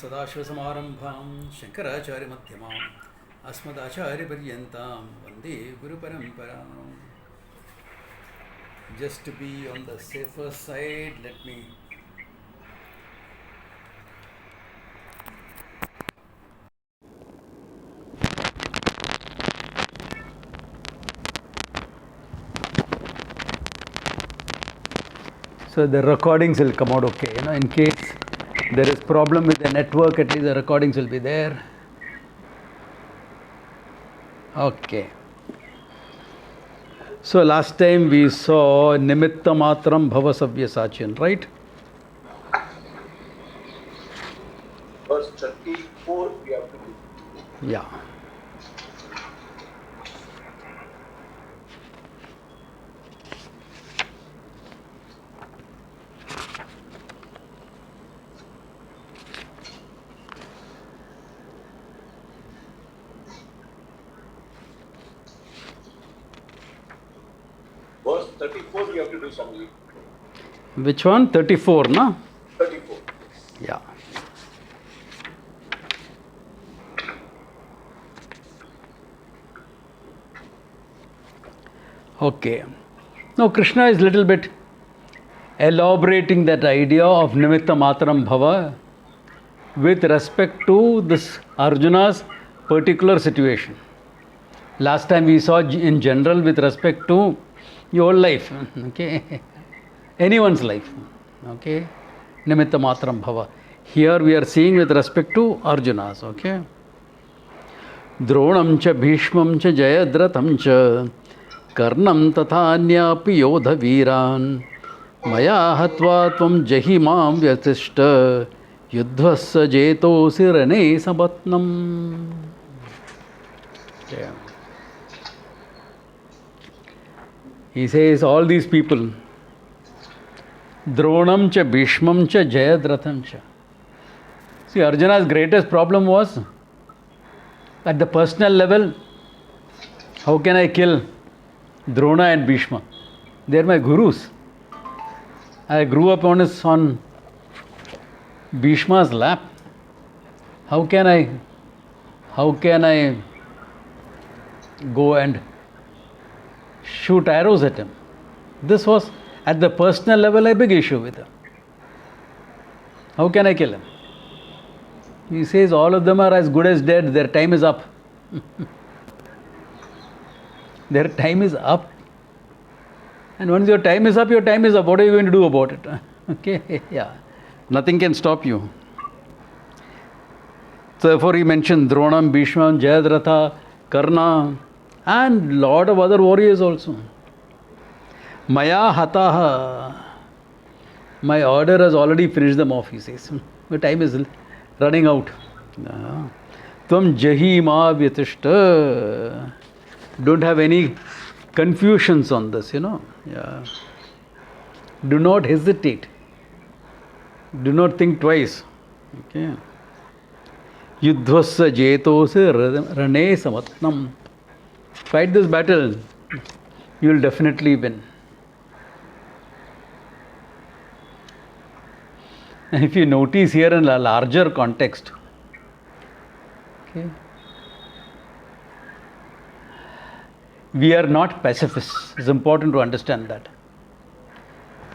सदाशिवसमारम्भां शङ्कराचार्यमध्यमाम् अस्मदाचार्यपर्यन्तां वन्दे गुरुपरम्पराम्. Just to be on the safer side, let me so the recordings will come out okay, in case there is problem with the network, at least the recordings will be there. Okay. So last time we saw Nimitta Matram Bhava Savyasachin, right? Verse 34 we have to do. Yeah. Verse 34 we have to do something. Which one? 34, no? 34. Yeah. Okay. Now Krishna is little bit elaborating that idea of Nimitta Matram Bhava with respect to this Arjuna's particular situation. Last time we saw in general with respect to your life, okay, anyone's life, okay, Nimitta Matram Bhava. Here we are seeing with respect to Arjuna's, okay. Dronam cha Bhishmam cha Jayadratham cha Karnam tatha anyapi yodha viran Maya hatva tvam jahimam vyatishta Yudhvassa jetosi rane sabatnam. Okay. He says all these people, Dronam cha Bhishmam cha Jayadratham cha. See, Arjuna's greatest problem was at the personal level, how can I kill Drona and Bhishma? They are my gurus. I grew up on Bhishma's lap. How can I go and shoot arrows at him? This was at the personal level a big issue with him. How can I kill him? He says all of them are as good as dead, their time is up. Their time is up. And once your time is up, your time is up. What are you going to do about it? Okay, yeah. Nothing can stop you. So therefore he mentioned Dronam, Bhishma, Jayadratha, Karna, and lot of other warriors also. Maya hataha. My order has already finished them off, he says. My time is running out. Tvam jahima vyatishta. Don't have any confusions on this, Yeah. Do not hesitate. Do not think twice. Okay. Yudhvassa jetose rane samatnam. Fight this battle. You will definitely win. And if you notice here in a larger context, okay, we are not pacifists. It's important to understand that.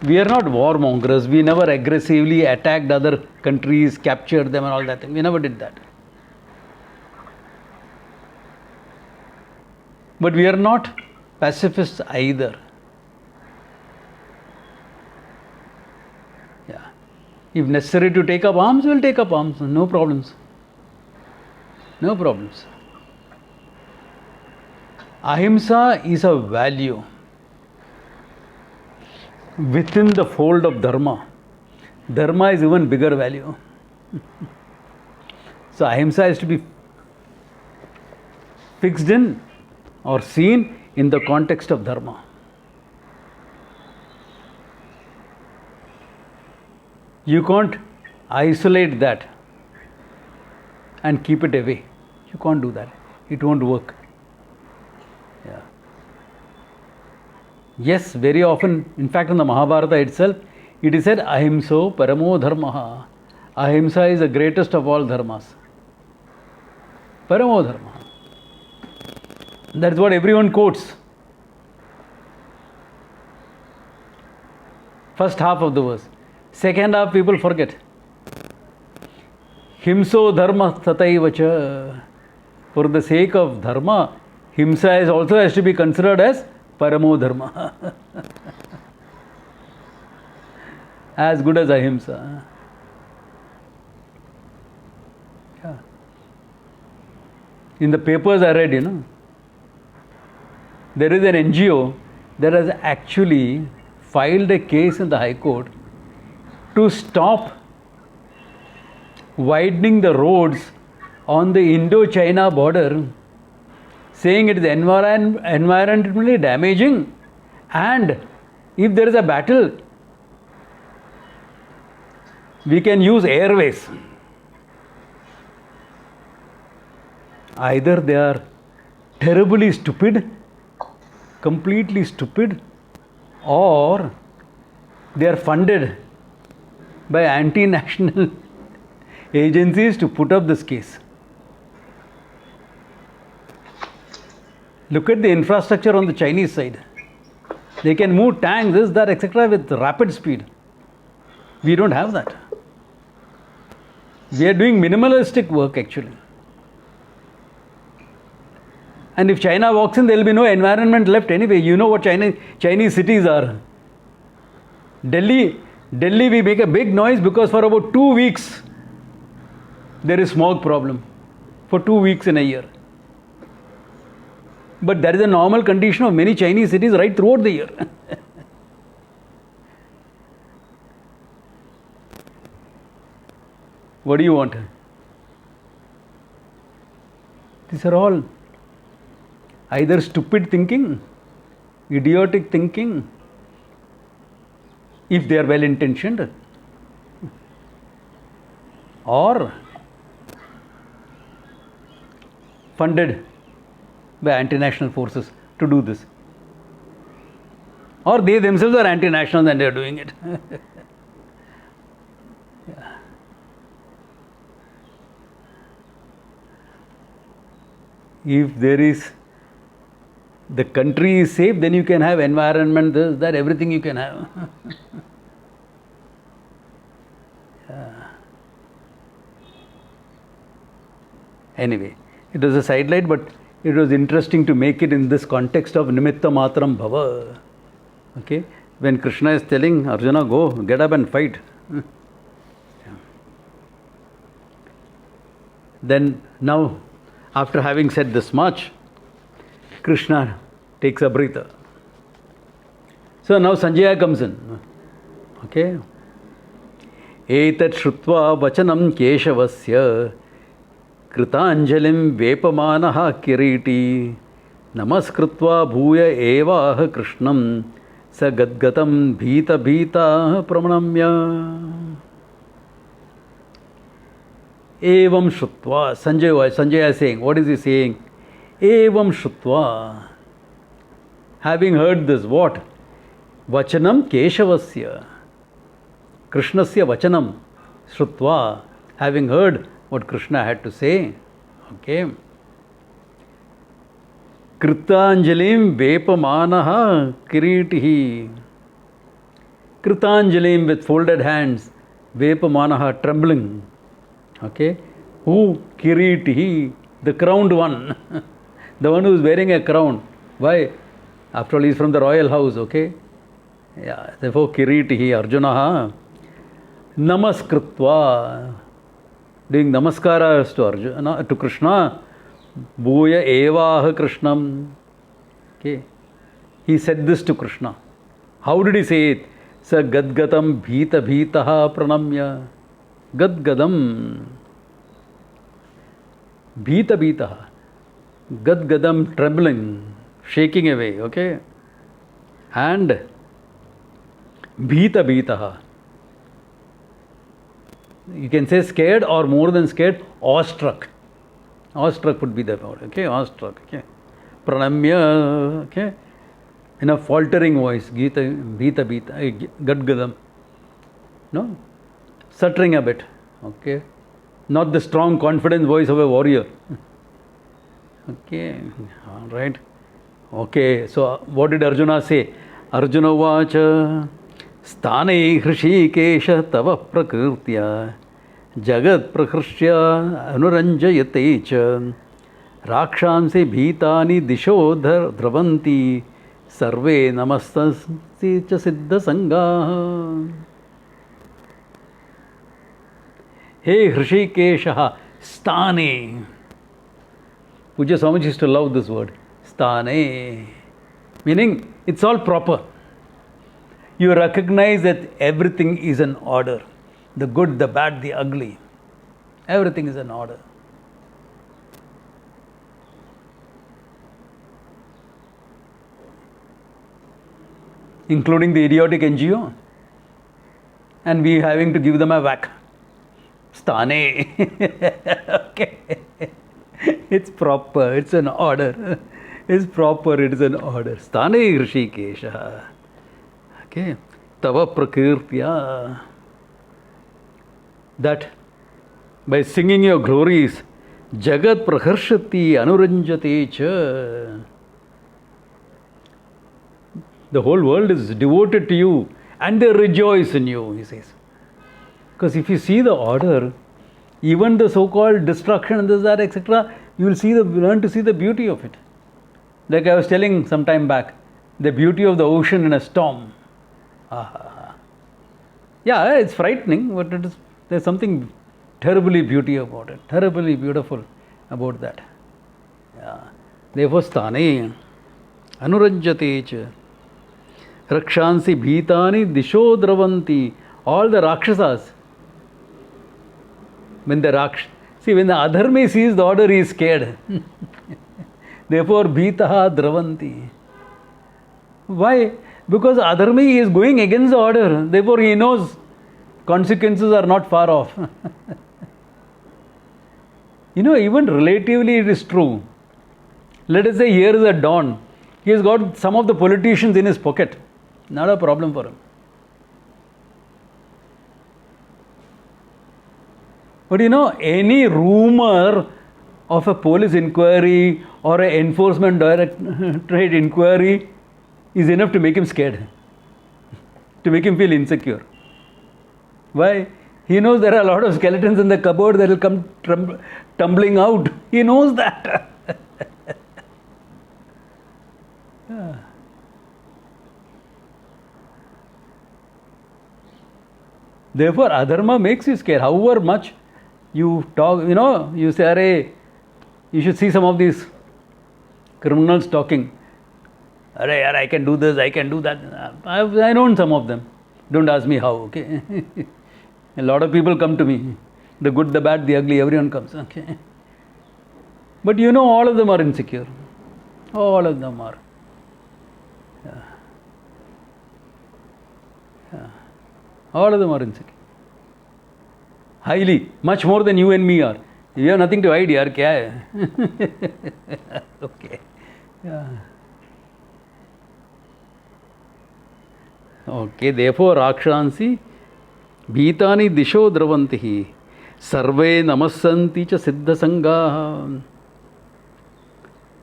We are not warmongers. We never aggressively attacked other countries, captured them and all that thing. We never did that. But we are not pacifists either. Yeah. If necessary to take up arms, we will take up arms. No problems. No problems. Ahimsa is a value within the fold of Dharma. Dharma is even bigger value. So Ahimsa is to be fixed in or seen in the context of Dharma. You can't isolate that and keep it away. You can't do that. It won't work. Yeah. Yes, very often, in fact in the Mahabharata itself, it is said, Ahimso paramo dharmaha. Ahimsa is the greatest of all dharmas. Paramo dharma. That's what everyone quotes. First half of the verse. Second half people forget. Himso dharma tataivacha. For the sake of dharma, himsa is also has to be considered as paramo dharma. As good as ahimsa. Yeah. In the papers I read, there is an NGO that has actually filed a case in the High Court to stop widening the roads on the Indo-China border, saying it is environmentally damaging, and if there is a battle, we can use airways. Either they are terribly stupid, completely stupid, or they are funded by anti-national agencies to put up this case. Look at the infrastructure on the Chinese side. They can move tanks, this, that, etc. with rapid speed. We don't have that. We are doing minimalistic work actually. And if China walks in, there will be no environment left anyway. You know what Chinese cities are. Delhi, we make a big noise because for about 2 weeks, there is smog problem. For 2 weeks in a year. But that is a normal condition of many Chinese cities right throughout the year. What do you want? These are all either stupid thinking, idiotic thinking, if they are well intentioned, or funded by anti-national forces to do this. Or they themselves are anti-national and they are doing it. Yeah. If there is, the country is safe, then you can have environment, this, that, everything you can have. Yeah. Anyway, it was a sidelight, but it was interesting to make it in this context of Nimitta Matram Bhava. Okay? When Krishna is telling Arjuna, go, get up and fight. Yeah. Then, now, after having said this much, Krishna takes a breather. So now Sanjaya comes in. Okay? Etat shrutva vachanam keshavasya kritanjalim vepamanaha kiriti namaskritva bhuya evaha krishnam sa gadgatam bhita bhita pramanamya. Evam shrutva. Sanjaya is saying, what is he saying? Evam shrutva. Having heard this, what? Vachanam keshavasya. Krishnasya vachanam shrutva. Having heard what Krishna had to say. Okay. Kritanjalim vepamanaha kiritihi. Kritanjalim with folded hands. Vepamanaha trembling. Okay. Who? Kiritihi. The crowned one. The one who is wearing a crown. Why? After all, he is from the royal house. Okay. Yeah. Therefore, Kiritihi Arjunaha. Namaskritva. Doing namaskaras to Arjuna, to Krishna. Bhuya evaha Krishnam. Okay. He said this to Krishna. How did he say it? Sa gadgatam bhita bhitaha pranamya. Gadgadam. Bhita bhitaha. Gadgadam, trembling, shaking away. Okay. And bhita bhitaha. You can say scared or more than scared, awestruck. Awestruck would be the word. Okay, awestruck. Okay. Pranamya. Okay. In a faltering voice. Bhita bhita. Gadgadam. No? Stuttering a bit. Okay, not the strong, confident voice of a warrior. Okay, all right. Okay, so what did Arjuna say? Arjuna vacha sthane hrishikesha tava prakrtya jagat prakrshya anuranjayate cha rakshansi bhitani disho dhravanti sarve namastansi cha siddha sangha. Hey Hrishikesha, sthane. Pujya Swamiji used to love this word, sthane, meaning it's all proper. You recognize that everything is in order. The good, the bad, the ugly. Everything is in order. Including the idiotic NGO. And we having to give them a whack. Sthane. Okay. It's proper, it's an order. It's proper, it is an order. Sthane Hrishikesha. Okay. Tava Prakirtya. That by singing your glories, Jagat Praharshati Anuranjate cha. The whole world is devoted to you and they rejoice in you, he says. Because if you see the order, even the so-called destruction and this, that, etc., you will learn to see the beauty of it. Like I was telling some time back, the beauty of the ocean in a storm. Yeah, it's frightening, but there's something terribly beauty about it, terribly beautiful about that. Yeah. Therefore, sthane anuranjate cha rakshansi bhitani disho dravanti. All the Rakshasas, when the Adharmi sees the order, he is scared. Therefore, bhitaha dravanti. Why? Because Adharmi is going against the order. Therefore, he knows consequences are not far off. Even relatively it is true. Let us say here is a Don. He has got some of the politicians in his pocket. Not a problem for him. But any rumor of a police inquiry or an enforcement directorate inquiry is enough to make him scared, to make him feel insecure. Why? He knows there are a lot of skeletons in the cupboard that will come tumbling out. He knows that. Yeah. Therefore, adharma makes you scared. However much you talk, you say, Arey, you should see some of these criminals talking. Arey, I can do this, I can do that. I know some of them. Don't ask me how, okay? A lot of people come to me. The good, the bad, the ugly, everyone comes, okay? But all of them are insecure. All of them are. Yeah. Yeah. All of them are insecure. Highly, much more than you and me are. You have nothing to hide, yaar, kya hai? Okay. Yeah. Okay, therefore, Rakshansi, Bhitani Disho Dravantihi, Sarve Namasanti cha Siddha Sangha.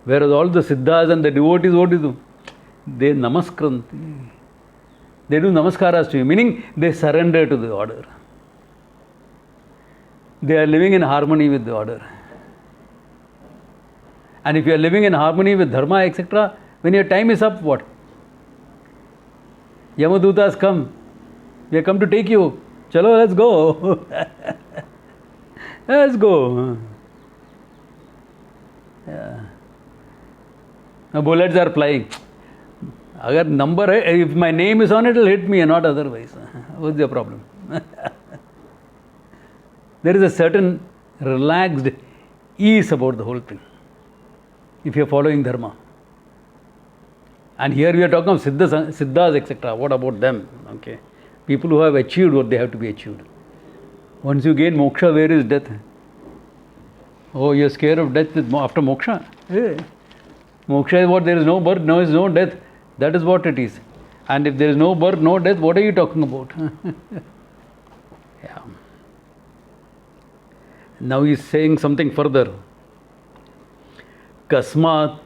Whereas all the Siddhas and the devotees, what do? They Namaskranti. They do Namaskaras to you, meaning they surrender to the order. They are living in harmony with the order. And if you are living in harmony with Dharma, etc., when your time is up, what? Yamadutas come. They come to take you. Chalo, let's go. Let's go. Yeah. Now bullets are flying. If my name is on it, it will hit me and not otherwise. What's the problem? There is a certain relaxed ease about the whole thing, if you are following Dharma. And here we are talking of Siddhas, etc. What about them? Okay. People who have achieved what they have to be achieved. Once you gain moksha, where is death? Oh, you are scared of death after moksha? Hey. Moksha is what? There is no birth, there is no death. That is what it is. And if there is no birth, no death, what are you talking about? Yeah. Now he is saying something further. Kasmat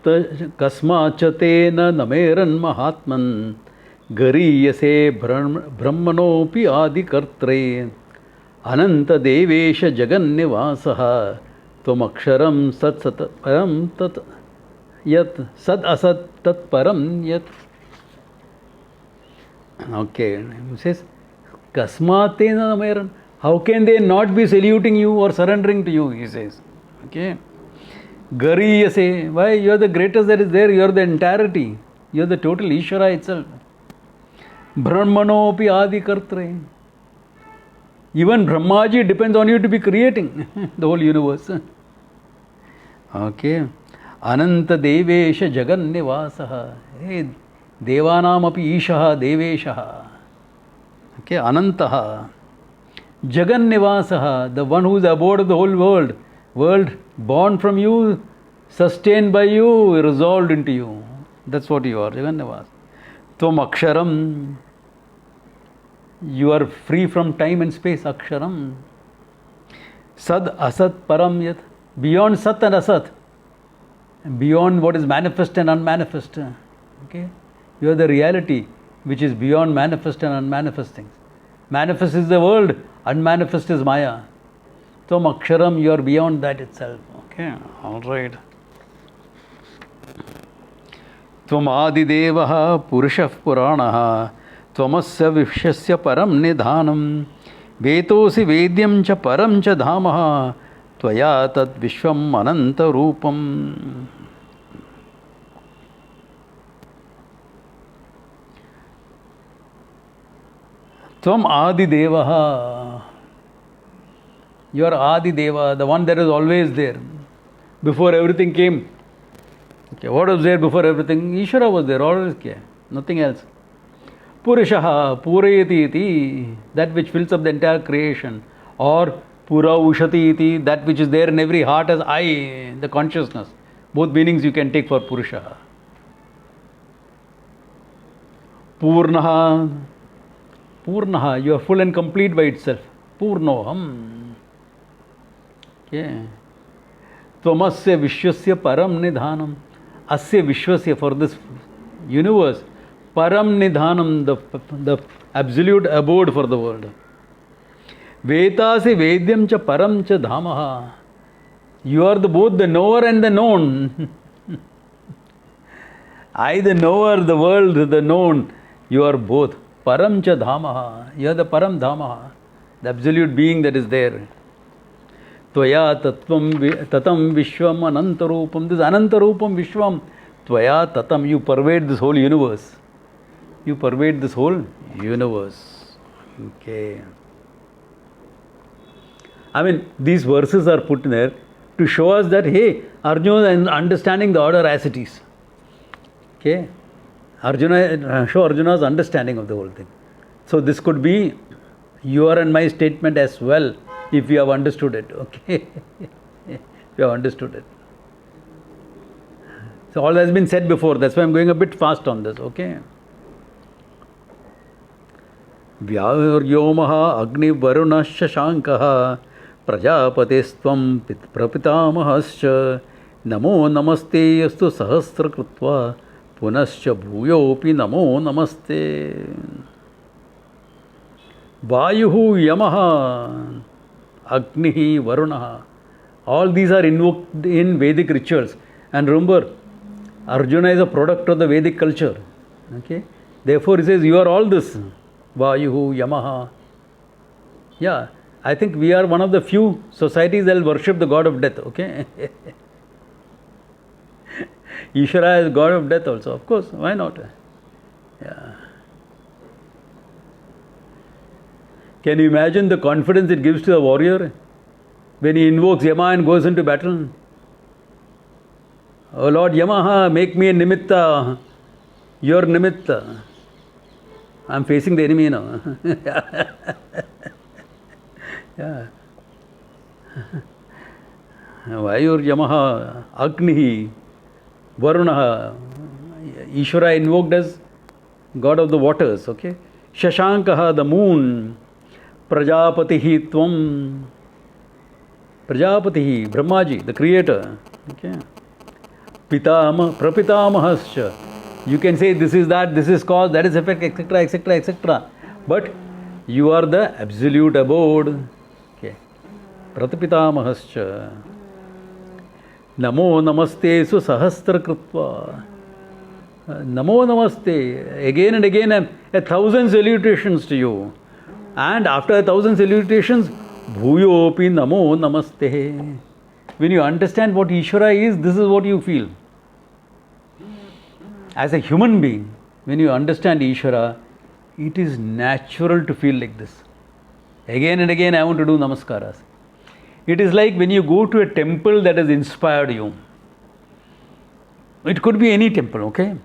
kasmachatena nameran mahatman gariyase brahmanopi adikartre ananta devesha jagannivasaha tvamaksharam sat sat param tat yat sad asat tat param yat. Okay, he says kasmatena nameran. How can they not be saluting you or surrendering to you, he says. Okay. Gariyase, why? You are the greatest that is there, you are the entirety, you are the total Ishvara itself. Brahmanopi adikartre. Even Brahmaji depends on you to be creating the whole universe. Okay. Ananta devesha jagannivasaha. Hey, devanam api ishaha deveshaha. Okay, anantaha. Jagannivasaha, the one who is abode of the whole world. World born from you, sustained by you, resolved into you. That's what you are, Jagannivas. Tvam aksharam. You are free from time and space, aksharam. Sad asat param yat. Beyond sat and asat. Beyond what is manifest and unmanifest. Okay? You are the reality which is beyond manifest and unmanifest things. Manifest is the world, unmanifest is Maya. Tvam aksharam, you are beyond that itself. Okay, all right. Tvam adidevaha purushah puranaha tvamasya vishasya param nidhanam vetosi vedyam cha param cha dhamaha tvaya tad vishvam ananta rupam. Tvam adidevaha. You are Adi Deva, the one that is always there, before everything came. Okay, what was there before everything? Ishvara was there, always there, nothing else. Purushaha, Purayati iti, that which fills up the entire creation. Or Pura Ushati iti, that which is there in every heart as I, the consciousness. Both meanings you can take for Purushaha. Purnaha, Purnaha, you are full and complete by itself. Purnoham. Okay. Tvamasya vishwasya param nidhanam. Asya vishwasya, for this universe. Param nidhanam, the absolute abode for the world. Vetasi vedyam cha param cha dhamaha. You are both the knower and the known. I, the knower, the world, the known. You are both. Param cha dhamaha. You are the param dhamaha, the absolute being that is there. Tvaya tatam vishwam anantarupam. This anantarupam vishwam. Tvaya tatam. You pervade this whole universe. You pervade this whole universe. Okay. I mean, these verses are put there to show us that, hey, Arjuna is understanding the order as it is. Okay. Show Arjuna's understanding of the whole thing. So this could be your and my statement as well, if you have understood it. Okay. If you have understood it. So all has been said before. That's why I'm going a bit fast on this. Okay. Vyaryomaha agni varuna shashankaha prajapatestvam prapitamahascha namo namaste yastu sahasra krutva punascha bhuyopi namo namaste. Vayuhu yamaha agnihi varunaha. All these are invoked in Vedic rituals. And remember, Arjuna is a product of the Vedic culture. Okay. Therefore he says, you are all this. Vayuhu yamaha. Yeah, I think we are one of the few societies that will worship the god of death. Okay. Ishvara is god of death also. Of course, why not? Yeah. Can you imagine the confidence it gives to a warrior when he invokes Yama and goes into battle? Oh Lord Yamaha, make me a nimitta, your nimitta. I am facing the enemy now. Yeah. Vayur Yamaha, Agnihi, Varunaha. Ishvara invoked as god of the waters. Okay. Shashankaha, the moon. Prajapatihi tvam. Prajapati, Brahmaji, the creator. Okay. Pitama, Prapitamahascha. You can say this is that, this is cause, that is effect, etc., etc., etc. But you are the absolute abode. Okay. Pratipitamahascha. Namo namaste su sahastra krutva. Namo namaste. Again and again, 1,000 salutations to you. And after 1,000 salutations, bhuyopi namo namaste. When you understand what Ishvara is, this is what you feel. As a human being, when you understand Ishvara, it is natural to feel like this. Again and again, I want to do namaskaras. It is like when you go to a temple that has inspired you. It could be any temple, okay?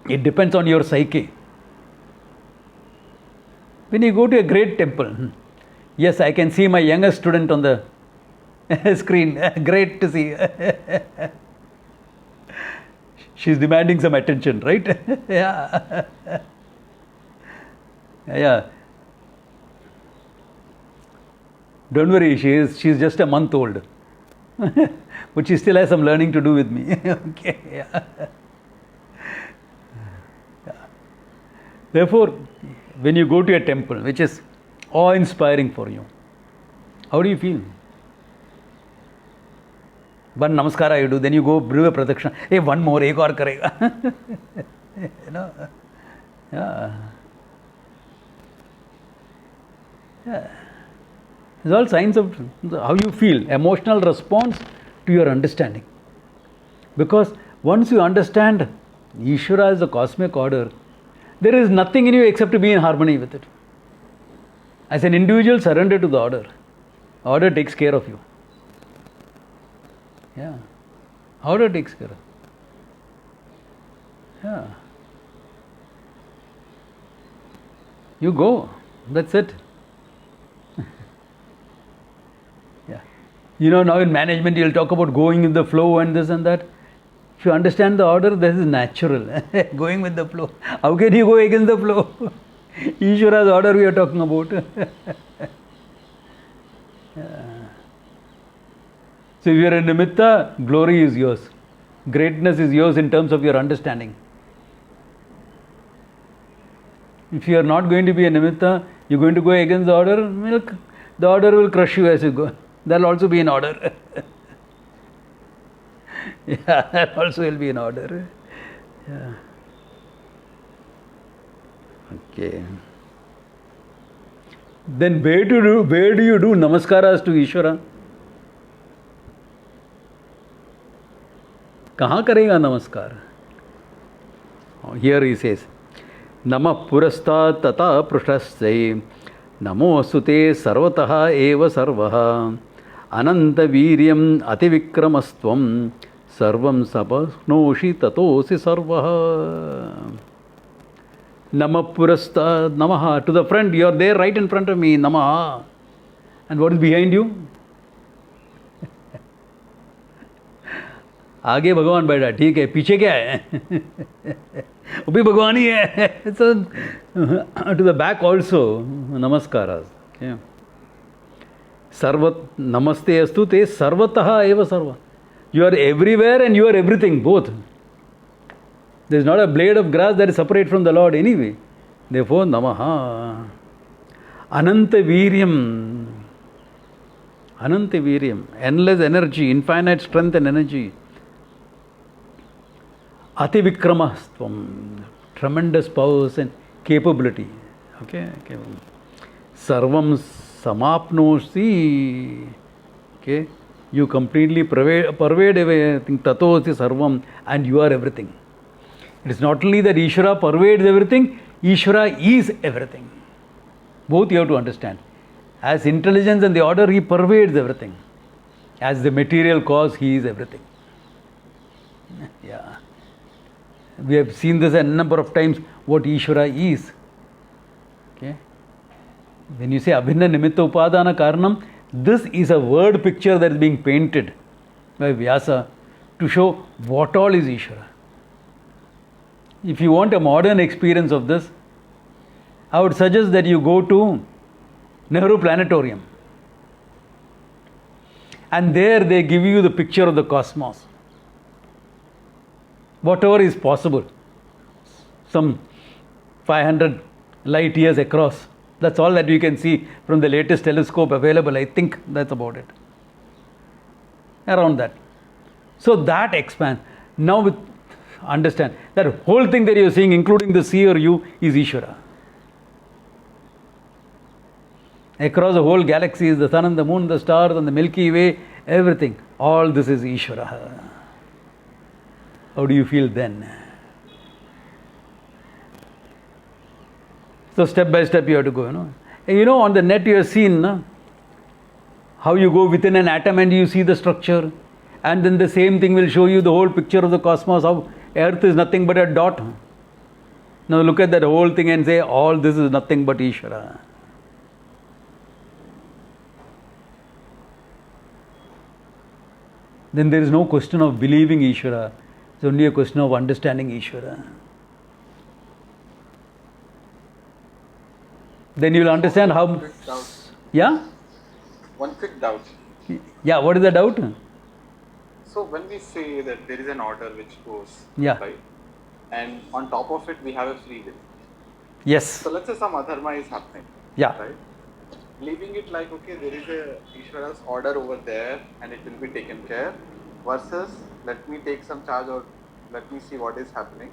It depends on your psyche. When you go to a great temple, yes, I can see my youngest student on the screen. Great to see. She's demanding some attention, right? Yeah. Yeah. Don't worry, she's just a month old. But she still has some learning to do with me. Okay. Yeah. Yeah. Therefore, when you go to a temple, which is awe-inspiring for you, how do you feel? One namaskara you do, then you go do a pradakshina. Hey, one more, ek aur karega. You know? Yeah. Yeah. It's all signs of how you feel, emotional response to your understanding. Because once you understand Ishvara is the cosmic order, there is nothing in you except to be in harmony with it. As an individual, surrender to the order. Order takes care of you. Yeah. Order takes care of you. Yeah. You go. That's it. Yeah. You know, now in management, you'll talk about going with the flow and this and that. If you understand the order, this is natural. Going with the flow. How can you go against the flow? Ishvara's order we are talking about. Yeah. So if you are a nimitta, glory is yours. Greatness is yours in terms of your understanding. If you are not going to be a nimitta, you are going to go against the order, the order will crush you as you go. That will also be in order. Yeah, that also will be in order. Yeah. Okay. Then where do you do namaskaras to Ishvara? कहाँ करेगा नमस्कार? Here he says, नमः पुरस्तात् तथा पृष्ठस्ते नमोऽस्तुते सर्वतः एव सर्वः अनन्तवीर्यम् अतिविक्रमस्त्वं सर्वं सपश्नोषि ततोऽसि सर्वः. Namah Purastad, Namaha. To the front, you are there right in front of me, Namaha. And what is behind you? आगे भगवान बैठा, ठीक है, पीछे क्या है? वो भी भगवान ही है. So, to the back also, namaskaras. Okay. Sarvat, namaste astu te sarvataha eva sarva. You are everywhere and you are everything, both. There is not a blade of grass that is separate from the Lord anyway. Therefore, Namaha. Ananta Viryam. Ananta Viryam. Endless energy, infinite strength and energy. Ati Vikramastvam. Tremendous powers and capability. Okay? Sarvam Samapnosi. Okay? You completely pervade everything. Tatosi Sarvam. And you are everything. It is not only that Ishvara pervades everything, Ishvara is everything. Both you have to understand. As intelligence and the order, he pervades everything. As the material cause, he is everything. Yeah. We have seen this a number of times, what Ishvara is. Okay. When you say Abhinna Nimitta Upadana Karanam, this is a word picture that is being painted by Vyasa to show what all is Ishvara. If you want a modern experience of this, I would suggest that you go to Nehru Planetarium. And there they give you the picture of the cosmos. Whatever is possible. Some 500 light years across. That's all that you can see from the latest telescope available. I think that's about it. Around that. So that expands. Now understand that whole thing that you're seeing, including the sea or you, is Ishvara. Across the whole galaxy is the sun and the moon, the stars and the Milky Way, everything. All this is Ishvara. How do you feel then? So step by step you have to go, on the net you have seen how you go within an atom and you see the structure. And then the same thing will show you the whole picture of the cosmos, how Earth is nothing but a dot. Now look at that whole thing and say, all this is nothing but Ishvara. Then there is no question of believing Ishvara. It's only a question of understanding Ishvara. Then you will understand how... One quick doubt. Yeah? One quick doubt. Yeah, what is the doubt? So when we say that there is an order which goes, Yeah. right? And on top of it we have a free will. Yes. So let's say some adharma is happening. Yeah. Right? Leaving it like, okay, there is a Ishvara's order over there and it will be taken care, versus let me take some charge or let me see what is happening.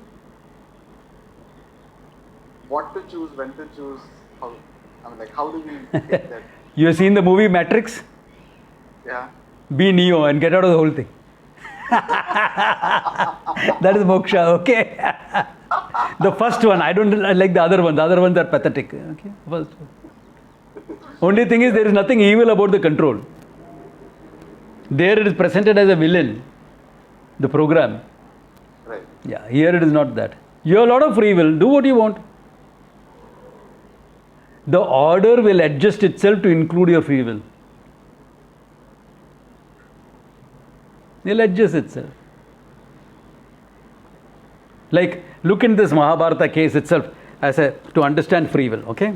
What to choose, when to choose, how do we take that? You have seen the movie Matrix? Yeah. Be Neo and get out of the whole thing. That is moksha, okay? The first one, I don't like the other one. The other ones are pathetic. Okay? First one. Only thing is, there is nothing evil about the control. There it is presented as a villain, the program. Right. Yeah, here it is not that. You have a lot of free will, do what you want. The order will adjust itself to include your free will. It will adjust itself. Like, look in this Mahabharata case itself to understand free will, okay?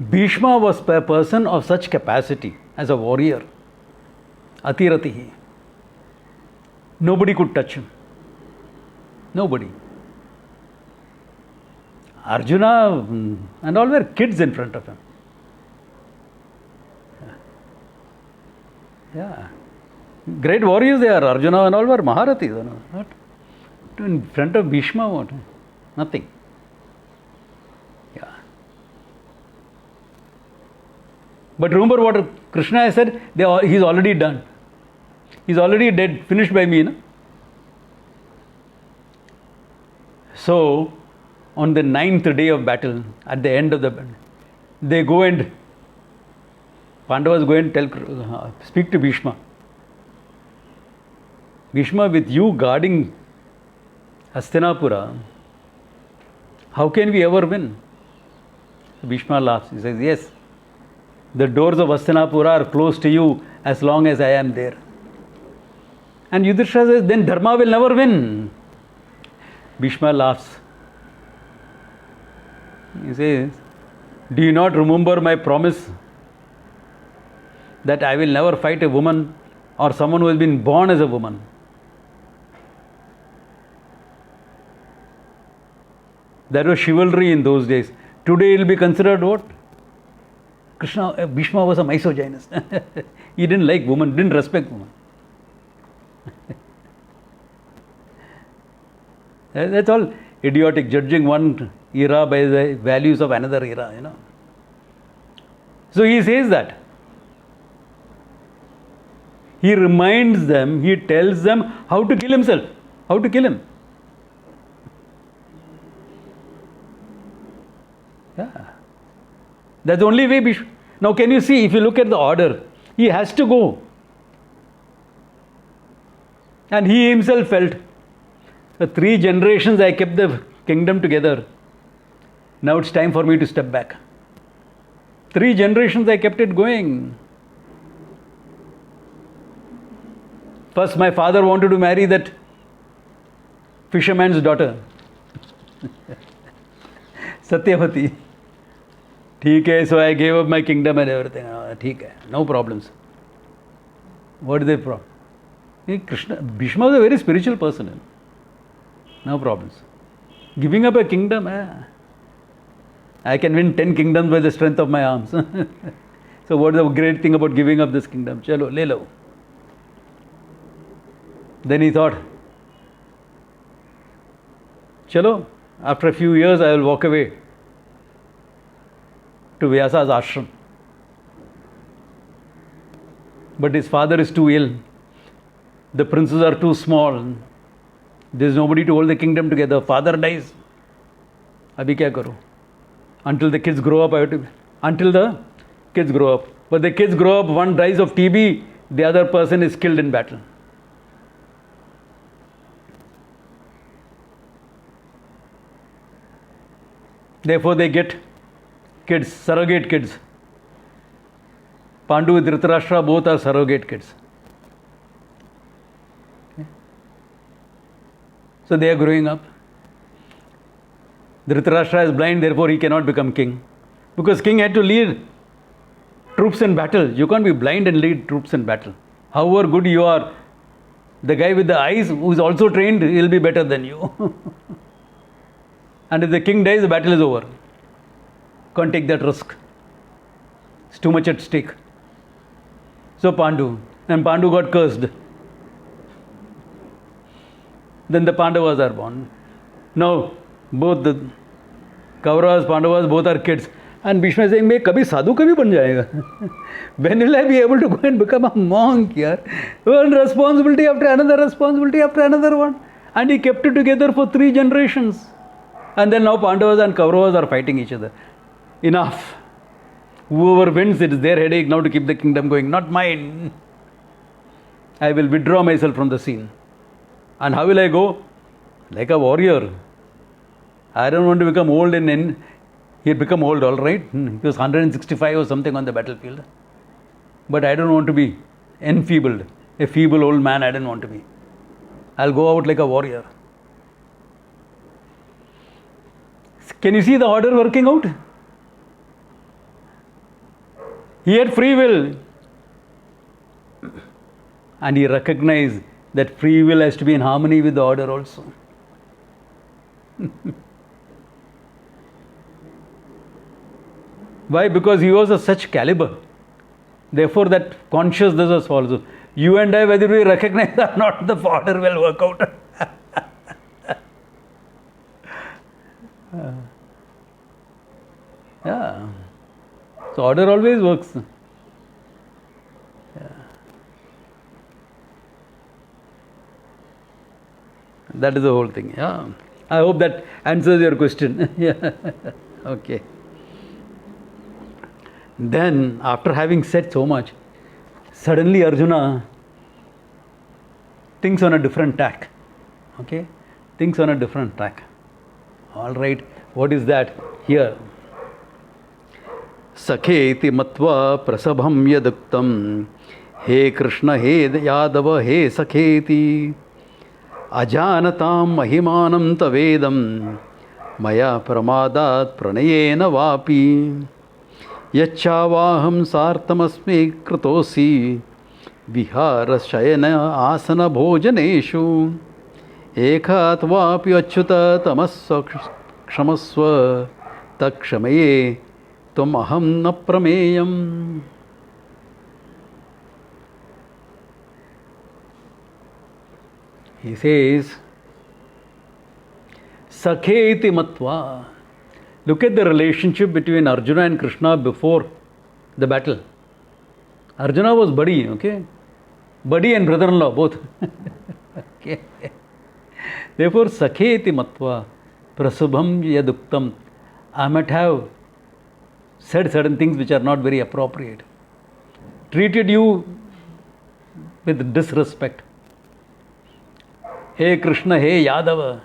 Bhishma was a person of such capacity as a warrior. Atiratihi. Nobody could touch him. Nobody. Arjuna and all were kids in front of him. Yeah. Great warriors they are. Arjuna and all were Maharathis. What? In front of Bhishma, what? Nothing. Yeah. But remember what Krishna has said? He's already done. He's already dead, finished by me. No? So, on the 9th day of battle, at the end of the battle, they go and Pandavas go and speak to Bhishma. Bhishma, with you guarding Hastinapura, how can we ever win? Bhishma laughs. He says, yes, the doors of Hastinapura are closed to you as long as I am there. And Yudhishthira says, then Dharma will never win. Bhishma laughs. He says, do you not remember my promise that I will never fight a woman or someone who has been born as a woman? There was chivalry in those days. Today it will be considered what? Bhishma was a misogynist. He didn't like women, didn't respect women. That's all idiotic, judging one era by the values of another era, So he says that. He reminds them, he tells them how to kill himself, how to kill him. Yeah. That's the only way. Now can you see, if you look at the order, he has to go. And he himself felt, the 3 generations I kept the kingdom together. Now it's time for me to step back. 3 generations I kept it going. First my father wanted to marry that fisherman's daughter. Satyavati. ठीक है, so I gave up my kingdom and everything. ठीक है, no problems. What is the problem? Krishna, Bhishma was a very spiritual person. No problems. Giving up a kingdom, I can win 10 kingdoms by the strength of my arms. So what is the great thing about giving up this kingdom? Chalo, le lo. Then he thought, chalo, after a few years I will walk away to Vyasa's ashram. But his father is too ill. The princes are too small. There is nobody to hold the kingdom together. Father dies. Abhi kya karu? Until the kids grow up, I have to. Until the kids grow up. But the kids grow up, one dies of TB, the other person is killed in battle. Therefore, they get kids, surrogate kids. Pandu and Dhritarashtra both are surrogate kids. Okay. So they are growing up. Dhritarashtra is blind, therefore he cannot become king. Because king had to lead troops in battle. You can't be blind and lead troops in battle. However good you are, the guy with the eyes who is also trained, he will be better than you. And if the king dies, the battle is over. Can't take that risk. It's too much at stake. So Pandu, and Pandu got cursed. Then the Pandavas are born. Now, both the Kauravas, Pandavas, both are kids. And Bhishma is saying, मैं कभी साधु कभी बन जाएगा? When will I be able to go and become a monk here? One responsibility after another responsibility after another one. And he kept it together for 3 generations. And then now Pandavas and Kauravas are fighting each other. Enough. Whoever wins, it is their headache now to keep the kingdom going, not mine. I will withdraw myself from the scene. And how will I go? Like a warrior. I don't want to become old and he had become old, all right. He was 165 or something on the battlefield. But I don't want to be enfeebled. A feeble old man I didn't want to be. I'll go out like a warrior. Can you see the order working out? He had free will. And he recognized that free will has to be in harmony with the order also. Why? Because he was of such caliber. Therefore, that consciousness was also. You and I, whether we recognize or not, the order will work out. Yeah. So order always works. Yeah. That is the whole thing. Yeah. I hope that answers your question. Yeah. Okay. Then, after having said so much, suddenly Arjuna thinks on a different tack. Okay? Thinks on a different track. All right. What is that? Here. Sakheti matva prasabham yaduktam he Krishna he Yadava he Sakheti ajanatam mahimanam tavedam maya pramadat pranayena vapi yachavaham sartamasmi kritosi vihara shayana asana bhojaneshu ekhatvapi achyuta tamasva kshamasva takshamaye Tum aham na prameyam. He says, Sakheti matva. Look at the relationship between Arjuna and Krishna before the battle. Arjuna was buddy, okay? Buddy and brother-in-law, both. Okay. Therefore, Sakheti matva prasubham yaduktam. I might have said certain things which are not very appropriate, treated you with disrespect. Hey Krishna, hey Yadava,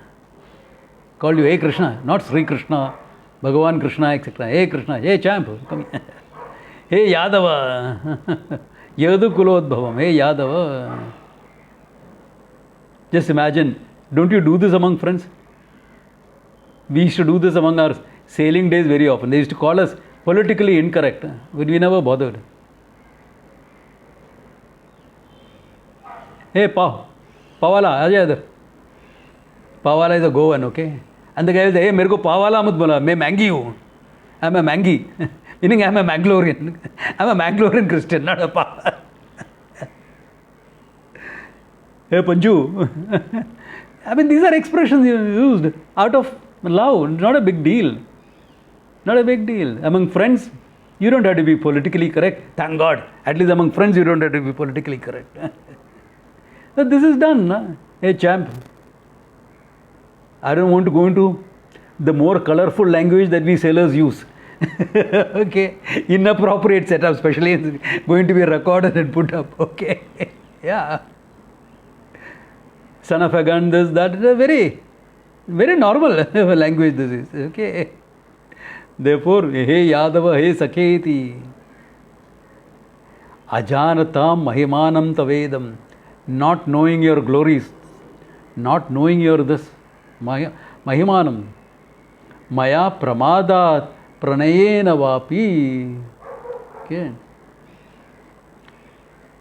called you hey Krishna, not Sri Krishna, Bhagavan Krishna, etc. Hey Krishna, hey champ, come here. Hey Yadava, Yadu Kulodbhavam, hey Yadava. Just imagine, don't you do this among friends? We used to do this among our sailing days very often. They used to call us politically incorrect. We never bothered. Hey, Pawala, आजा इधर. Pawala is a Goan, okay? And the guy will say, hey, मेरे को Pawala मत बोला, मैं Maggi हूँ. I'm a mangi. Meaning I'm a Mangalorean. I'm a Mangalorean Christian, not a Pawala. Hey, Panju. I mean, these are expressions used out of love, not a big deal. Not a big deal. Among friends, you don't have to be politically correct. Thank God. At least among friends, you don't have to be politically correct. So this is done. Na? Hey, champ. I don't want to go into the more colorful language that we sailors use. Okay. Inappropriate setup, especially is going to be recorded and put up. Okay. Yeah. Son of a gun, this, that. Is a very, very normal language this is. Okay. Therefore, hey Yadava, hey Sakheti. Ajanatam Mahimanam Tavedam. Not knowing your glories. Not knowing your this. Mahimanam. Maya Pramadat Pranayena Vapi. Okay.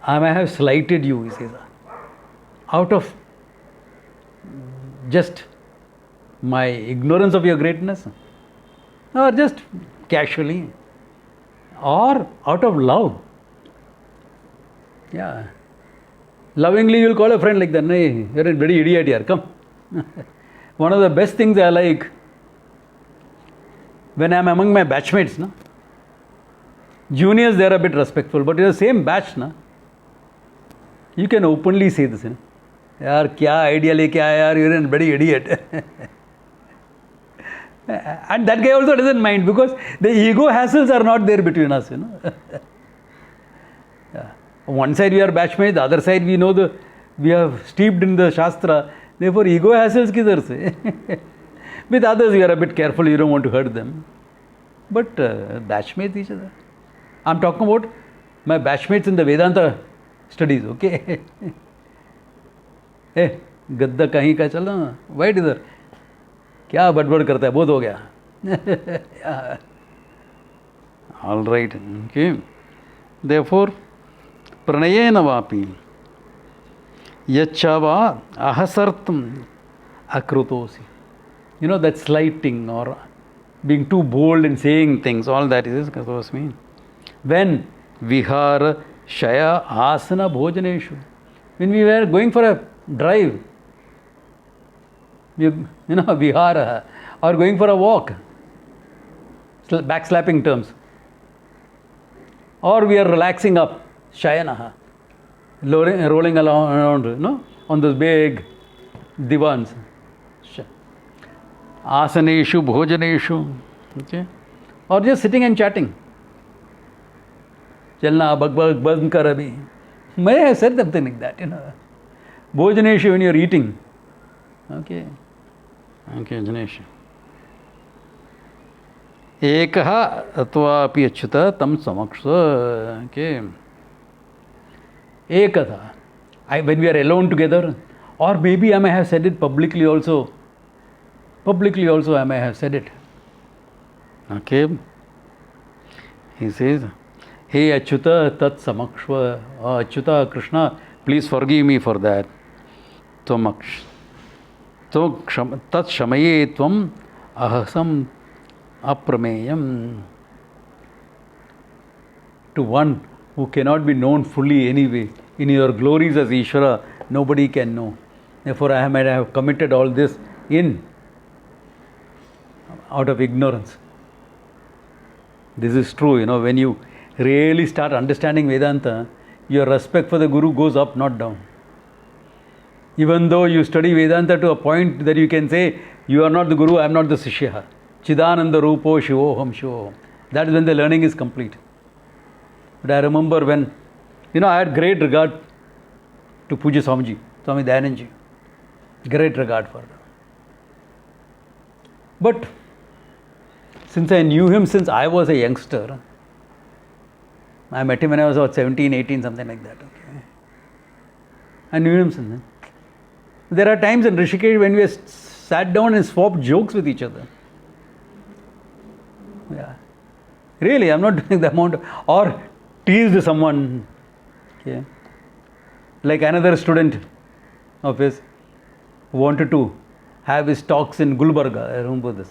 I may have slighted you, he says. Out of just my ignorance of your greatness, or just casually, or out of love. Yeah. Lovingly, you'll call a friend like that. Hey, you're a very idiot here. Come. One of the best things I like when I'm among my batchmates, no? Juniors, they're a bit respectful, but in the same batch, no? You can openly say this. Yaar, kya idea leke aaya, yaar, you're a very idiot. And that guy also doesn't mind because the ego hassles are not there between us, Yeah. One side we are batchmates, the other side we know we have steeped in the Shastra. Therefore, ego hassles kidhar se. With others, you are a bit careful, you don't want to hurt them. But batchmates each other. I'm talking about my batchmates in the Vedanta studies, okay? Hey, गद्दा कहीं का चल रहा white इधर क्या बड़बड़ करता है बहुत हो गया all right okay therefore pranayena vapi yachava ahasartam akrutosi that slighting or being too bold in saying things, all that is supposed to mean when vihara shaya asana bhojaneshu, when we were going for a drive, vihara, or going for a walk, backslapping terms, or we are relaxing up, shayanaha, rolling around, on those big divans, asaneshu, bhojaneshu, okay, or just sitting and chatting. Chalna bag band kar abhi. May have said something like that, Bhojaneshu, when you are eating. Okay. Okay, Janesh. Ekaha atva api achyuta tam samaksha. Okay. Ekatha. When we are alone together, or maybe I may have said it publicly also. Publicly also I may have said it. Okay. He says, hey Achyuta tat samakshva. Achyuta Krishna, please forgive me for that. Tvamaksh. Tat shamaye tvam ahasam aprameyam. To one who cannot be known fully anyway, in your glories as Ishvara, nobody can know. Therefore, I might have committed all this out of ignorance. This is true, when you really start understanding Vedanta, your respect for the Guru goes up, not down. Even though you study Vedanta to a point that you can say, you are not the Guru, I am not the Sishya. Chidananda Rupo Shivoham Shivoham. That is when the learning is complete. But I remember when, I had great regard to Puja Swamiji, Swami Dayanandji. Great regard for him. But since I knew him since I was a youngster, I met him when I was about 17, 18, something like that. Okay. I knew him since then. There are times in Rishikesh when we sat down and swapped jokes with each other. Yeah. Really, I'm not doing the amount or teased someone. Okay. Like another student of his wanted to have his talks in Gulbarga. I remember this.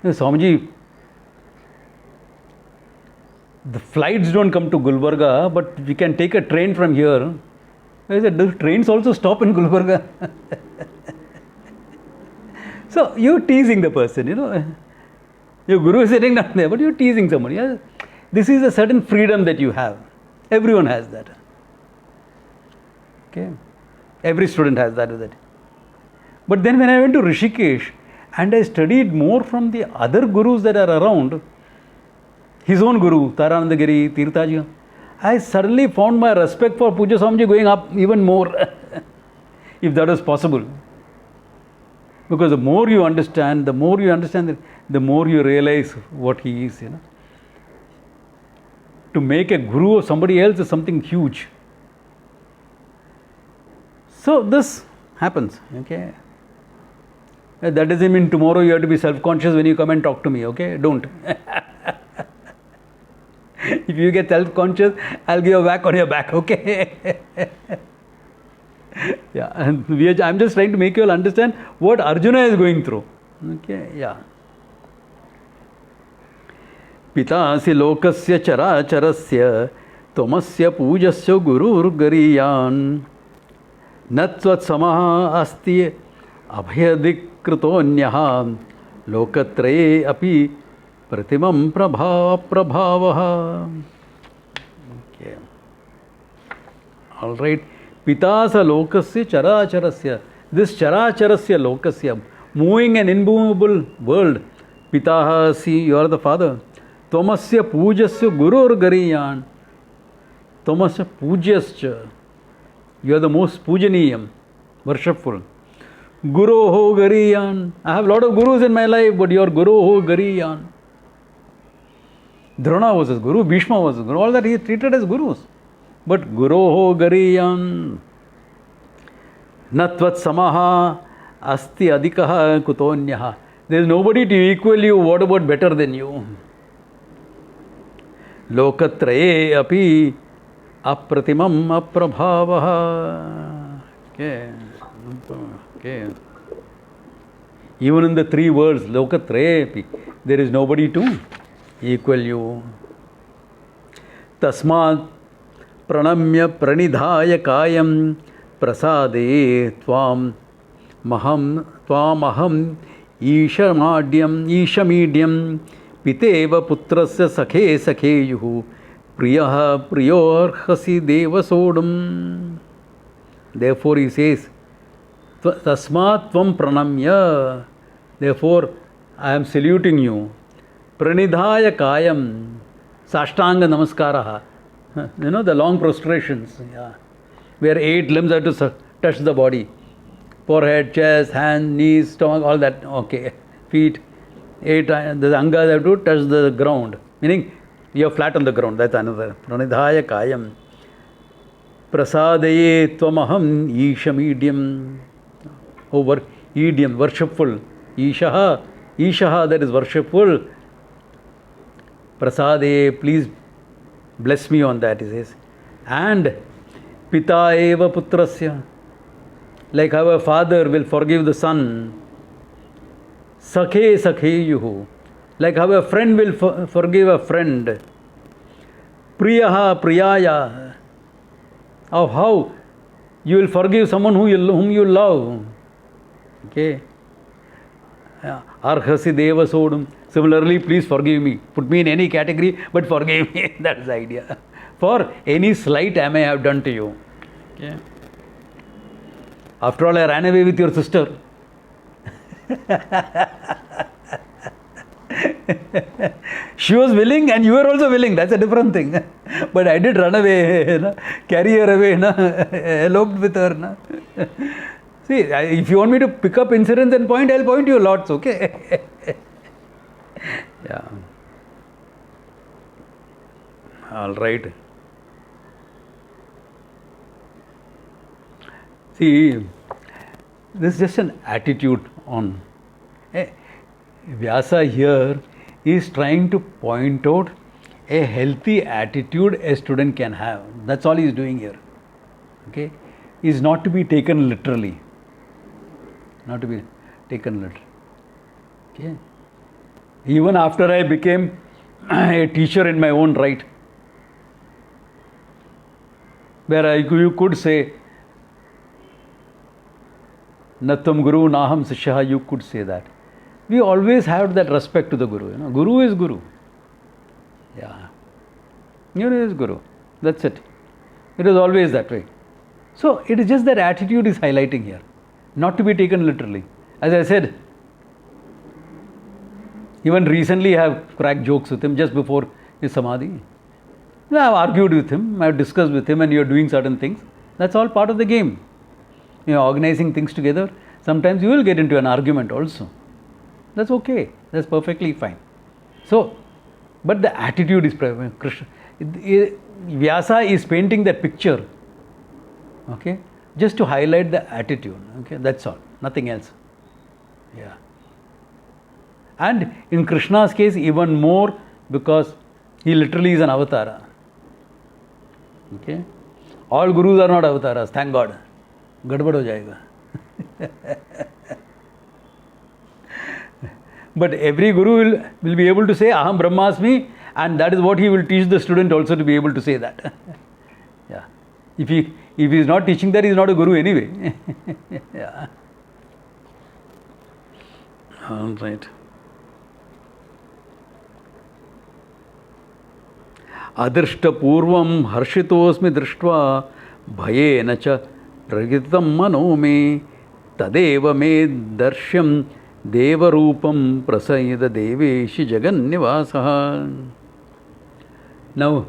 Swamiji, the flights don't come to Gulbarga, but we can take a train from here. I said, do trains also stop in Gulbarga? So you're teasing the person, Your guru is sitting down there, but you're teasing somebody. Yeah? This is a certain freedom that you have. Everyone has that. Okay? Every student has that. But then when I went to Rishikesh and I studied more from the other gurus that are around, his own guru, Taranandagiri, Tirthaji, I suddenly found my respect for Pujya Swamiji going up even more, if that was possible. Because the more you understand, the more you realize what he is. To make a guru of somebody else is something huge. So this happens. Okay. That doesn't mean tomorrow you have to be self-conscious when you come and talk to me. Okay, don't. If you get self-conscious, I'll give a whack on your back. Okay. Yeah, and I'm just trying to make you all understand what Arjuna is going through. Okay, yeah. Pitasi lokasya characharasya tomasya pujasya gurur gariyan natvat samaha asti abhayadikrtonyaha lokatraye api pratimam prabhavaha. Okay. All right. Pitasa lokasya characharasya. This characharasya lokasya, moving and immovable world. Pitaha, see, you are the father. Tomasya pujasya gurur gariyan. Tomasya pujasya. You are the most pujaniyam, worshipful. Guroho gariyan. I have a lot of gurus in my life, but your guroho gariyan. Drona was his guru, Bhishma was his guru. All that he is treated as gurus. But Guroho Gariyan Natvat Samaha Asti Adikaha Kutonyaha. There is nobody to equal you. What about better than you? Lokatraye api apratimam aprabhavaha. Okay. Okay. Even in the three words, Lokatraye api, there is nobody to equal you. Tasmat Pranamya pranidhaya kayam prasade tvam aham ishamidhyam piteva putrasya sakhe sakheyuhu priyaha priyorhasi devasodam. Therefore he says, tasmat tvam pranamya. Therefore I am saluting you. Pranidhaya kayam. Sashtanga namaskaraha. The long prostrations, yeah, where 8 limbs have to touch the body. Forehead, chest, hands, knees, stomach, all that. Okay. Feet, 8, the angas have to touch the ground. Meaning, you are flat on the ground. That's another. Pranidhaya kayam. Prasadaye tvamaham ishamidhyam. Over idiom, worshipful. Ishaha, that is worshipful. Prasadaye, please bless me on that, he says. And Pita eva putrasya. Like how a father will forgive the son. Sakhe sakheyuhu. Like how a friend will forgive a friend. Priyaha priyaya. Of how you will forgive someone whom you love. Okay. Arhasi devasodam. Similarly, please forgive me. Put me in any category, but forgive me. That's the idea. For any slight I may have done to you. Okay. After all, I ran away with your sister. She was willing and you were also willing. That's a different thing. But I did run away, carry her away, eloped with her. See, if you want me to pick up incidents and point, I'll point you lots, okay? Yeah. All right. See, this is just an attitude on. Vyasa here is trying to point out a healthy attitude a student can have. That's all he is doing here. Okay, is not to be taken literally. Not to be taken literally. Okay. Even after I became a teacher in my own right, where you could say, Nattam Guru Naham Sishya, you could say that. We always have that respect to the Guru. You know, Guru is Guru. Yeah. Guru is Guru. That's it. It is always that way. So it is just that attitude is highlighting here, not to be taken literally. As I said, even recently I have cracked jokes with him just before his samadhi. I have argued with him, I have discussed with him, and you are doing certain things. That's all part of the game. You are organizing things together. Sometimes you will get into an argument also. That's okay. That's perfectly fine. So, but the attitude is Krishna. Vyasa is painting that picture. Okay, just to highlight the attitude. Okay, that's all. Nothing else. Yeah. And in Krishna's case, even more, because he literally is an avatara. Okay, all gurus are not avatars. Thank God. Gadbad ho jayega. But every guru will be able to say Aham Brahmasmi, and that is what he will teach the student also to be able to say that. Yeah. If he is not teaching that, he is not a guru anyway. Yeah. All right. Adrishtapurvam harshitosmi drishtva bhayena cha pragitam mano me tadeva me darshyam devarupam prasayida deveshi jagannivasaha. Now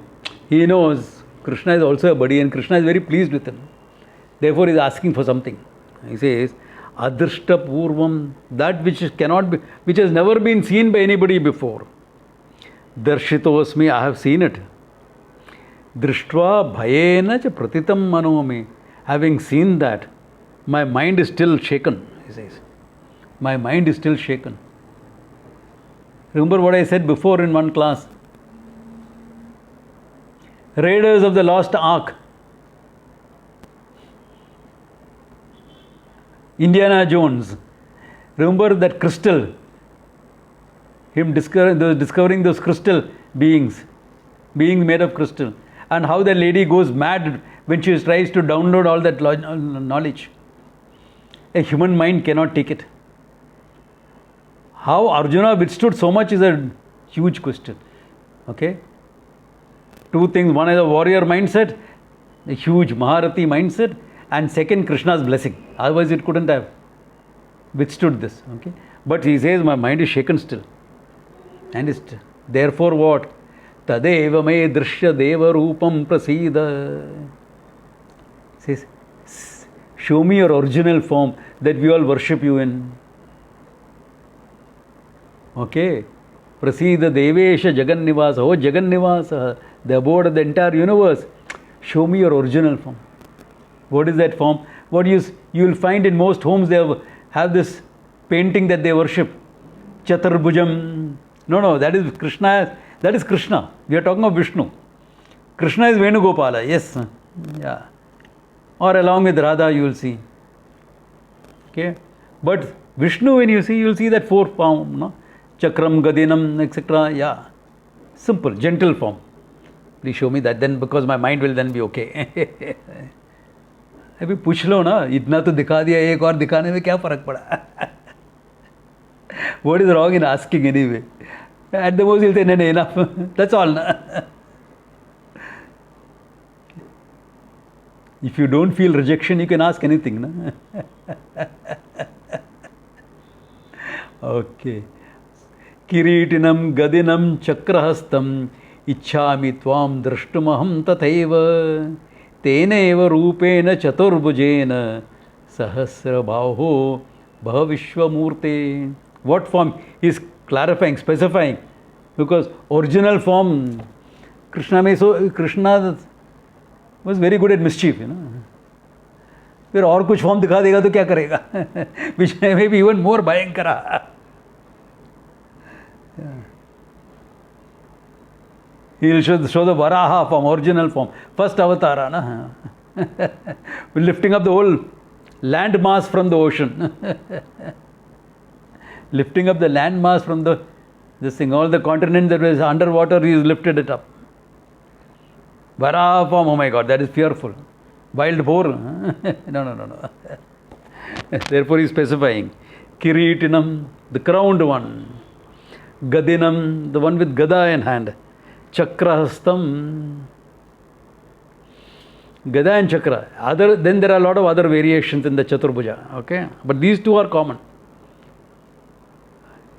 he knows Krishna is also a buddy and Krishna is very pleased with him. Therefore he is asking for something. He says, Adrishtapurvam, that which cannot be, which has never been seen by anybody before. Darshitosmi, I have seen it. Drishtva bhayena cha pratitam manomi. Having seen that, my mind is still shaken, he says. My mind is still shaken. Remember what I said before in one class? Raiders of the Lost Ark. Indiana Jones. Remember that crystal? Him discovering those crystal beings made of crystal. And how the lady goes mad when she tries to download all that knowledge. A human mind cannot take it. How Arjuna withstood so much is a huge question. Okay? Two things. One is a warrior mindset, a huge Maharati mindset, and second, Krishna's blessing. Otherwise, it couldn't have withstood this. Okay? But he says, my mind is shaken still. And it's therefore what? Tadeva me drishya deva rupam prasida. Says, show me your original form that we all worship you in. Okay? Prasida devesha jagannivasa. Oh, jagannivasa, the abode of the entire universe. Show me your original form. What is that form? What you will find in most homes, they have this painting that they worship. Chaturbhujam. No, that is Krishna. That is Krishna. We are talking of Vishnu. Krishna is Venugopala. Yes. Yeah. Or along with Radha, you will see. Okay. But Vishnu, when you see, you will see that fourth form. No? Chakram, Gadinam, etc. Yeah. Simple, gentle form. Please show me that then, because my mind will then be okay. अभी पूछ लो ना, इतना तो दिखा दिया, एक और दिखाने में क्या फर्क पड़ा? What is wrong in asking anyway? At the most he'll say, no, enough. That's all. Na? If you don't feel rejection, you can ask anything. Na? Okay. Kiritinam gadinam chakrahastam ichchami tvam drashtumaham tathaiva teneva rupena chaturbhujena sahasrabhaho bhavishvamurte. What form? He is clarifying, specifying. Because original form, Krishna was very good at mischief, you know. फिर और कुछ form दिखा देगा तो क्या करेगा? Which may be even more भयंकर. He will show the Varaha form, original form. First avatara, na? Lifting up the whole land mass from the ocean. Lifting up the land mass from this thing. All the continent that was underwater, he has lifted it up. Varaha form, oh my God, that is fearful. Wild boar. No. Therefore he is specifying. Kiritinam, the crowned one. Gadinam, the one with gada in hand. Chakrahastam. Gada and chakra. Then there are a lot of other variations in the Chaturbhuja. Okay? But these two are common.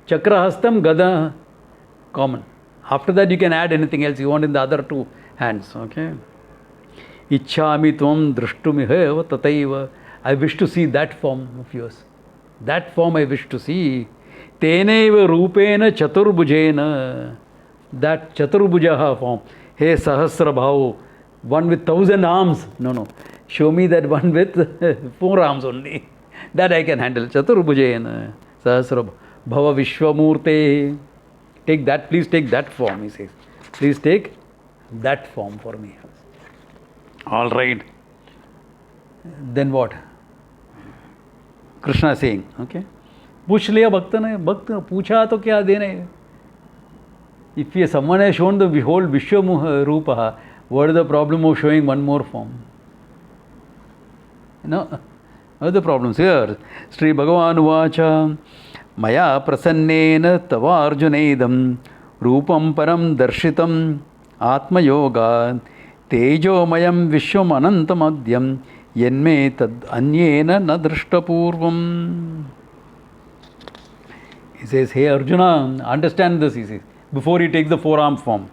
Chakrahastam, gada, common. After that you can add anything else you want in the other two hands. Okay? Ichchami tvam drashtumiha tataiva. I wish to see that form of yours. That form I wish to see. Teneva rupena chaturbhujena. That chaturbhujaha form. Hey Sahasra Bhavo. One with 1,000 arms. No. Show me that one with 4 arms only. That I can handle. Chaturbhujena. Sahasra Bhava Vishwamurte. Take that, please take that form, he says. Please take that form for me. All right. Then what? Krishna is saying, okay. पूछ लिया भक्त ने, भक्त पूछा तो क्या देने? If someone has shown the whole Vishwa Rupa, what is the problem of showing one more form? No, what are the problems here? Sri Bhagavan Uvacha Maya prasannena tava arjunaidam rupam param darshitam atma yoga tejo mayam vishwam anantam adyam yenme tad anyena na drishtapurvam. He says, hey Arjuna, understand this, he says, before he takes the 4-arm form.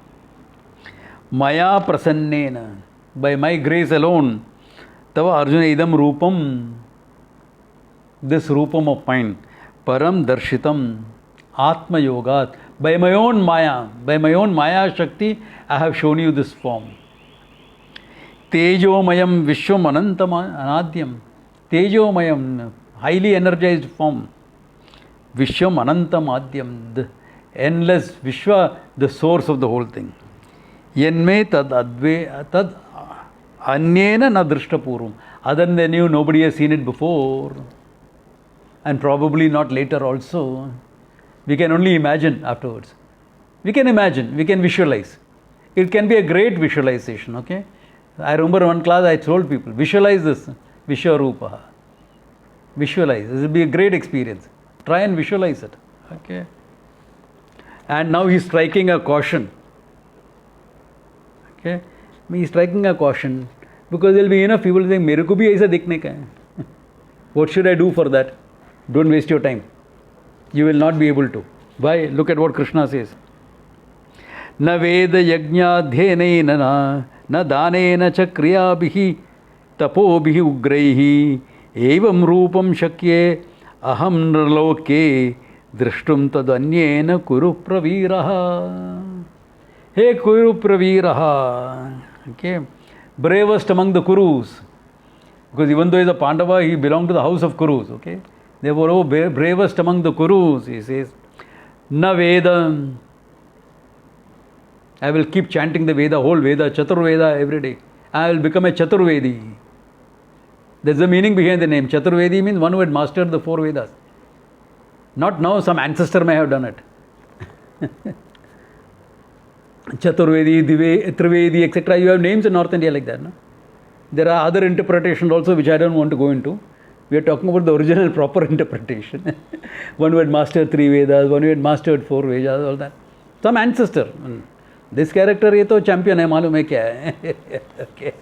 Maya prasannena, by my grace alone, tava Arjuna idam rupam, this rupam of mine, param darshitam, atma yogat, by my own maya shakti, I have shown you this form. Tejomayam vishwam anantam anadyam, tejomayam, highly energized form. Vishwam anantam adyam, the endless Vishwa, the source of the whole thing. Yenme tad anyena na drishtapurvam. Other than you, nobody has seen it before. And probably not later also. We can only imagine afterwards. We can imagine, we can visualize. It can be a great visualization, okay? I remember one class I told people, visualize this, Vishwarupa. Visualize, this will be a great experience. Try and visualize it, okay? And now he is striking a caution. Okay? He is striking a caution because there will be enough people saying, Mere ko bhi aisa dikhne ka hai. What should I do for that? Don't waste your time. You will not be able to. Why? Look at what Krishna says. Na veda yajna dhyenena na danena cha kriyabhihi tapobhihi ugraihi evam rupam shakye aham nraloke drishtum tadanyena kuru praviraha. Hey Kuru praviraha. Okay. Bravest among the Kurus. Because even though he is a Pandava, he belonged to the house of Kurus. Okay. Therefore, oh, bravest among the Kurus, he says, Na Veda. I will keep chanting the Veda, whole Veda, Chaturveda every day. I will become a Chaturvedi. That's the meaning behind the name. Chaturvedi means one who had mastered the 4 Vedas. Not now, some ancestor may have done it. Chaturvedi, Trivedi, etc. You have names in North India like that. No? There are other interpretations also which I don't want to go into. We are talking about the original proper interpretation. One who had mastered 3 Vedas, one who had mastered 4 Vedas, all that. Some ancestor. This character is a champion, hai, malum hai kya hai. Okay.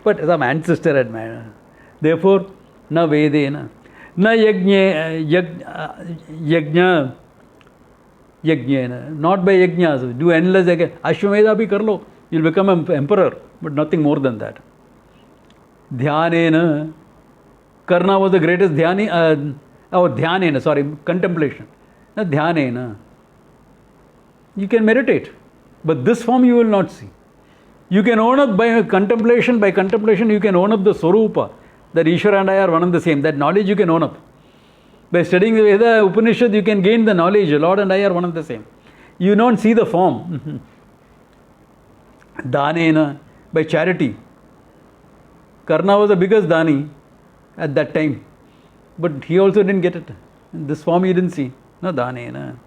But some ancestor had made. Therefore, na Vedena, na yajna, not by yajnas. Do endless again. Ashwamedha bhi kar lo. You'll become an emperor, but nothing more than that. Dhyanena. Karna was the greatest contemplation. Dhyanena. You can meditate, but this form you will not see. You can own up by contemplation, you can own up the Swarupa, that Ishvara and I are one and the same. That knowledge you can own up. By studying the Veda Upanishad, you can gain the knowledge, Lord and I are one and the same. You don't see the form. Danena, by charity. Karna was the biggest Dani at that time. But he also didn't get it. This form he didn't see. No Danena.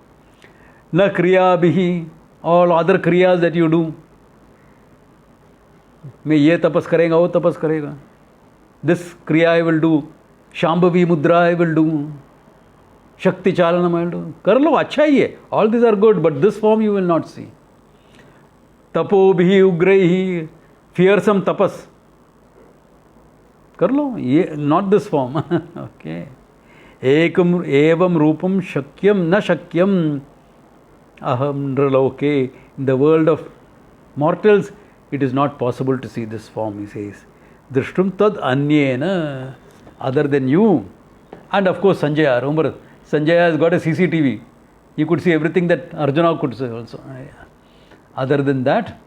Na Kriya Bihi, all other Kriyas that you do. मैं ये तपस करेगा वो तपस करेगा. This Kriya I will do. Shambhavi Mudra I will do. Shakti Chalanam I will do. कर लो अच्छा ही है. All these are good, but this form you will not see. Tapo Bhi Ugraihi, fearsome tapas. कर लो ये not this form. Okay. Ekam evam rupam shakyam na shakyam aham nraloke. In the world of mortals, it is not possible to see this form, he says. Drishtum tad anyena, other than you. And of course Sanjaya, remember, Sanjaya has got a CCTV. He could see everything that Arjuna could see also. Other than that,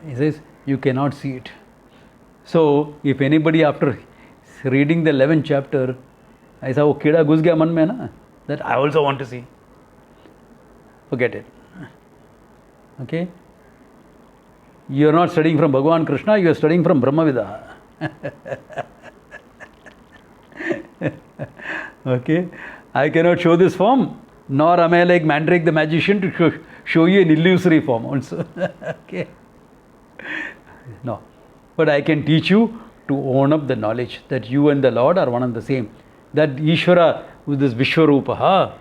he says, you cannot see it. So, if anybody after reading the 11th chapter, I saw, oh, kida ghus gaya man mein na, that I also want to see. Forget it. Okay? You are not studying from Bhagavan Krishna, you are studying from Brahmavida. Okay? I cannot show this form, nor am I like Mandrake the magician to show you an illusory form also. Okay? No. But I can teach you to own up the knowledge that you and the Lord are one and the same. That Ishvara, with this Vishwarupa,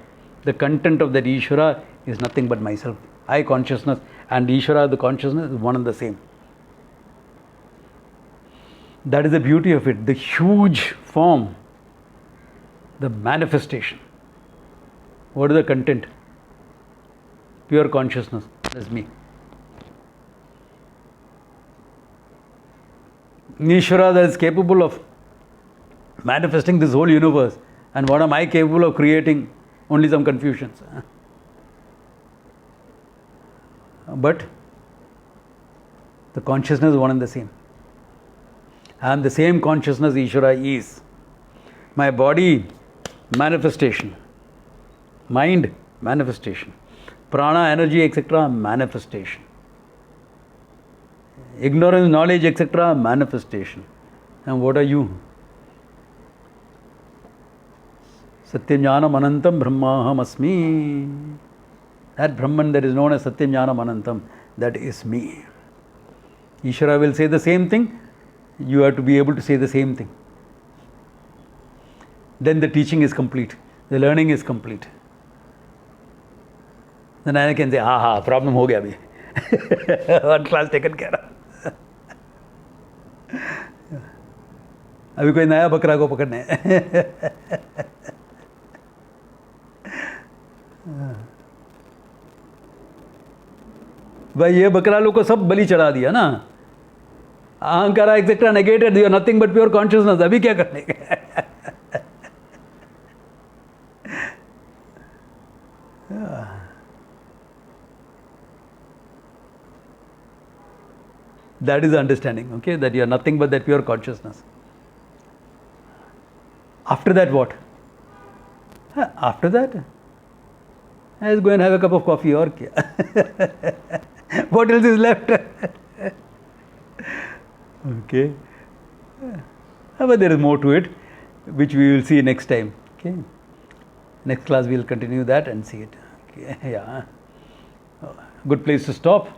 the content of that Ishvara is nothing but myself. I consciousness and Ishvara, the consciousness, is one and the same. That is the beauty of it. The huge form, the manifestation. What is the content? Pure consciousness. That's me. Ishvara that is capable of manifesting this whole universe. And what am I capable of creating? Only some confusions. But the consciousness is one and the same. I am the same consciousness Ishvara is. My body, manifestation. Mind, manifestation. Prana, energy, etc., manifestation. Ignorance, knowledge, etc., manifestation. And what are you? Satyajnanam Anantam Brahmaham Asmi. That Brahman that is known as Satyajnanam Anantam, that is me. Ishvara will say the same thing, you have to be able to say the same thing. Then the teaching is complete, the learning is complete. Then I can say, problem ho gaya abhi. One class taken care of. अभी कोई नया बकरा को पकड़ना है. भाई ये बकरा लोग को सब बलि चढ़ा दिया ना. अहंकारा etcetera negated, you are nothing but pure consciousness. अभी क्या करने का? That is the understanding, okay? That you are nothing but that pure consciousness. After that, what? After that, I just go and have a cup of coffee or kya? What else is left? Okay. But there is more to it, which we will see next time. Okay. Next class we will continue that and see it. Okay. Yeah. Good place to stop.